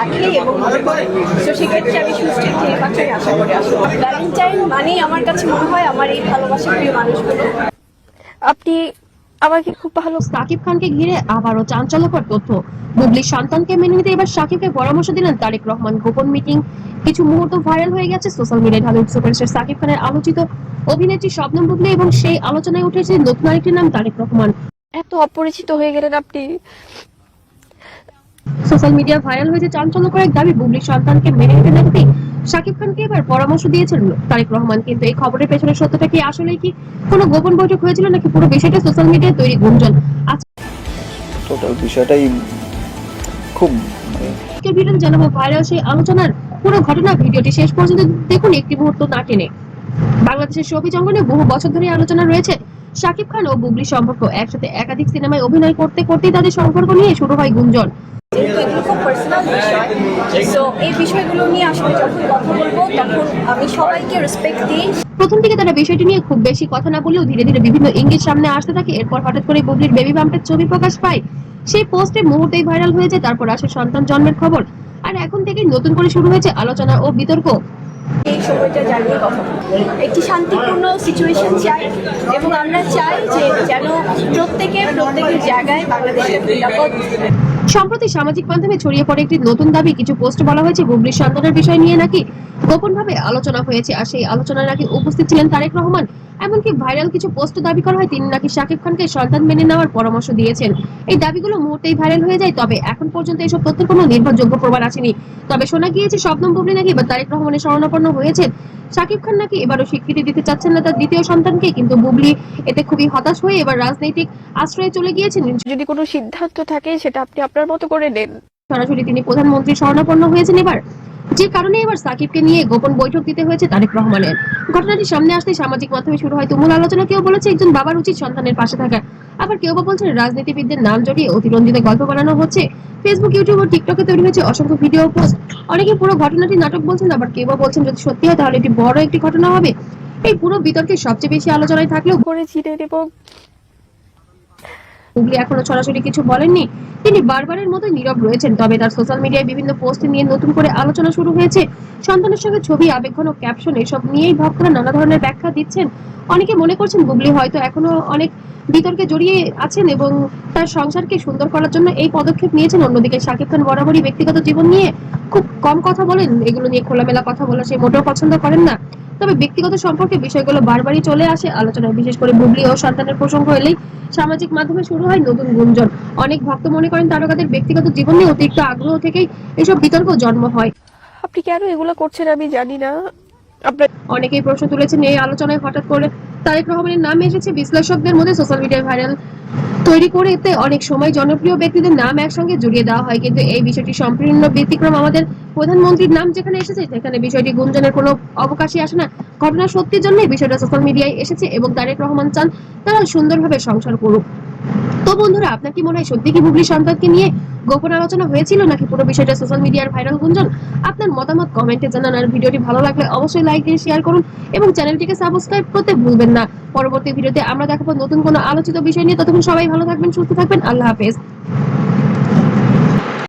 রাখে এবং মনে করে। তো সেক্ষেত্রে আমি সুস্থির যে কথাই আশা করি আসলে ভ্যালেন্টাইন মানেই আমার কাছে মনে হয় আমার এই ভালোবাসা প্রিয় মানুষগুলো। আপনি আমাকে খুব ভালো। সাকিব খানকে ঘিরে আবারও চাঞ্চল্যকর তথ্য। বুবলির সন্তানকে মেনে নিতে এবার সাকিবকে পরামর্শ দিলেন তারেক রহমান। গোপন মিটিং কিছু মুহূর্ত ভাইরাল হয়ে গেছে সোশ্যাল মিডিয়ায়। ঢালিউড সুপারস্টার সাকিব খানের আলোচিত অভিনেত্রী শবনম বুবলি এবং সেই আলোচনায় উঠেছে নতুন আরেকটি নাম তারেক রহমান। এত অপরিচিত হয়ে গেলেন আপনি। সোশ্যাল মিডিয়া ভাইরাল হয়েছে চাঞ্চল্যকর এক দাবি। বুবলির সন্তানকে মেনে নিতে নাকি সাকিব খানকে এবার পরামর্শ দিয়েছেন তারেক রহমান। কিন্তু এই খবরের পেছনে সত্যটা কি? আসলে কি কোনো গোপন বৈঠক হয়েছিল নাকি পুরো বিষয়টা সোশ্যাল মিডিয়ায় তৈরি গুঞ্জন? টোটাল বিষয়টাই খুব আজকের ভিডিওতে জানাবো ভাইরাল সেই আলোচনার পুরো ঘটনা। ভিডিওটি শেষ পর্যন্ত দেখুন, একটি মুহূর্ত না টেনে। বাংলাদেশের শোবিজ অঙ্গনে বহু বছর ধরে আলোচনা রয়েছে সাকিব খান ও বুবলি সম্পর্ক। একসাথে একাধিক সিনেমায় অভিনয় করতে করতেই তাদের সম্পর্ক নিয়ে শুরু হয় গুঞ্জন। যেহেতু এগুলো খুব পার্সোনাল বিষয়, সো এই বিষয়গুলো নিয়ে আসলে যখন কথা বলবো তখন আমি সবাইকে রেসপেক্ট দিই। প্রথম দিকে তারা বিষয়টি নিয়ে খুব বেশি কথা না বললেও ধীরে ধীরে বিভিন্ন ইঙ্গিত সামনে আসতে থাকে। এরপর হঠাৎ করে বুবলির বেবি বাম্পের ছবি প্রকাশ পায়। সেই পোস্টে মুহূর্তেই ভাইরাল হয়েছে। তারপর আসে সন্তান জন্মের খবর। আর এখন থেকেই নতুন করে শুরু হয়েছে আলোচনা ও বিতর্ক। এই সময়টা জানিয়ে কথা বলবো। একটি শান্তিপূর্ণ সিচুয়েশন চাই এবং আমরা চাই যে যেন প্রত্যেকের জায়গায় বাংলাদেশের নিরাপদ। সম্প্রতি সামাজিক মাধ্যমে ছড়িয়ে পড়ে একটি নতুন দাবি। কিছু পোস্ট বলা হয়েছে বুবলির সন্তানের বিষয় নিয়ে নাকি গোপনভাবে আলোচনা হয়েছে, আর সেই আলোচনায় নাকি উপস্থিত ছিলেন তারেক রহমান। এমনকি ভাইরাল কিছু পোস্ট দাবি করা হয় তিনি নাকি সাকিব খানকে সন্তান মেনে নেওয়ার পরামর্শ দিয়েছেন। এই দাবিগুলো মুহূর্তেই ভাইরাল হয়ে যায়। তবে এখন পর্যন্ত এসব তথ্যের কোনো নির্ভরযোগ্য প্রমাণ আসেনি। তবে শোনা গিয়েছে শবনম বুবলি নাকি এবার তারেক রহমানের শরণাপন্ন হয়েছেন। সাকিব খান নাকি এবারও স্বীকৃতি দিতে চাচ্ছেন না তার দ্বিতীয় সন্তানকে। কিন্তু বুবলি এতে খুবই হতাশ হয়ে এবার রাজনৈতিক আশ্রয়ে চলে গিয়েছেন। যদি কোনো সিদ্ধান্ত থাকে সেটা আপনি আপনার মতো করে নেন। সরাসরি তিনি প্রধানমন্ত্রীর শরণাপন্ন হয়েছেন এবার, যে কারণে এবার সাকিবকে নিয়ে গোপন বৈঠক দিতে হয়েছে তারেক রহমানের। ঘটনাটি সামনে আসতে সামাজিক মাধ্যমে শুরু হয় তুমুল আলোচনা। কেউ বলেছে একজন বাবার উচিত সন্তানের পাশে থাকা, আবার কেউ বা বলছেন রাজনীতিবিদদের নাম জড়িয়ে অতিরঞ্জিত গল্প বানানো হচ্ছে। ফেসবুক, ইউটিউব ও টিকটকে তৈরি হয়েছে অসংখ্য ভিডিও পোস্ট। অনেকে পুরো ঘটনাটি নাটক বলছেন, আবার কেউ বা বলছেন যদি সত্যি হয় তাহলে এটি বড় একটি ঘটনা হবে। এই পুরো বিতর্কে সবচেয়ে বেশি আলোচনায় থাকলেও করে চিনেন এবং বুবলি এখনো সরাসরি কিছু বলেননি। তিনি বারবারের মতো নীরব রয়েছেন। তবে তার সোশ্যাল মিডিয়ায় বিভিন্ন পোস্ট নিয়ে নতুন করে আলোচনা শুরু হয়েছে। সন্তানের সঙ্গে ছবি, আবেগঘন ক্যাপশন এসব নিয়েই ভক্তরা নানা ধরনের ব্যাখ্যা দিচ্ছেন। অনেকে মনে করছেন বুবলি হয়তো এখনো অনেক বিতর্কে জড়িয়ে আছেন এবং তার সংসারকে সুন্দর করার জন্য এই পদক্ষেপ নিয়েছেন। অন্যদিকে সাকিব খান বরাবরই ব্যক্তিগত জীবন নিয়ে খুব কম কথা বলেন। এগুলো নিয়ে খোলামেলা কথা বলা সে মোটেও পছন্দ করেন না। তবে ব্যক্তিগত সম্পর্কে বিষয়গুলো বারবারই চলে আসে আলোচনায়। বিশেষ করে বুবলি ও সন্তানের প্রসঙ্গ এলেই সামাজিক মাধ্যমে শুরু হয় নতুন গুঞ্জন। অনেক ভক্ত মনে করেন তারকাদের ব্যক্তিগত জীবন নিয়ে অতিরিক্ত আগ্রহ থেকেই এসব বিতর্ক জন্ম হয়। আপনি কেন এগুলো করছেন আমি জানি না। আপনার অনেকেই প্রশ্ন তুলেছেন এই আলোচনায় হঠাৎ করে তারেক রহমানের নাম এসেছে। বিশ্লেষকদের মধ্যে সোশ্যাল মিডিয়ায় ভাইরাল তৈরি করে এতে অনেক সময় জনপ্রিয় ব্যক্তিদের নাম একসঙ্গে জড়িয়ে দেওয়া হয়। কিন্তু এই বিষয়টি সম্পূর্ণ ব্যতিক্রম। আমাদের প্রধানমন্ত্রীর নাম যেখানে এসেছে সেখানে বিষয়টি গুঞ্জনের কোনো অবকাশই আসে না। ঘটনা সত্যির জন্য বিষয়টা সোশ্যাল মিডিয়ায় এসেছে এবং তারেক রহমান চান তারা সুন্দরভাবে সংসার করুক। তো বন্ধুরা, আপনার কি মনে হয় সত্যি কি বুবলি সন্তানকে নিয়ে গোপন আলোচনা হয়েছিল নাকি পুরো বিষয়টা সোশ্যাল মিডিয়ার ভাইরাল গুঞ্জন? আপনার মতামত কমেন্টে জানান। আর ভিডিওটি ভালো লাগলে অবশ্যই লাইক দিয়ে শেয়ার করুন এবং চ্যানেলটিকে সাবস্ক্রাইব করতে ভুলবেন না। পরবর্তী ভিডিওতে আমরা দেখাবো নতুন কোনো আলোচিত বিষয় নিয়ে। ততক্ষণ সবাই ভালো থাকবেন, সুস্থ থাকবেন। আল্লাহ হাফেজ।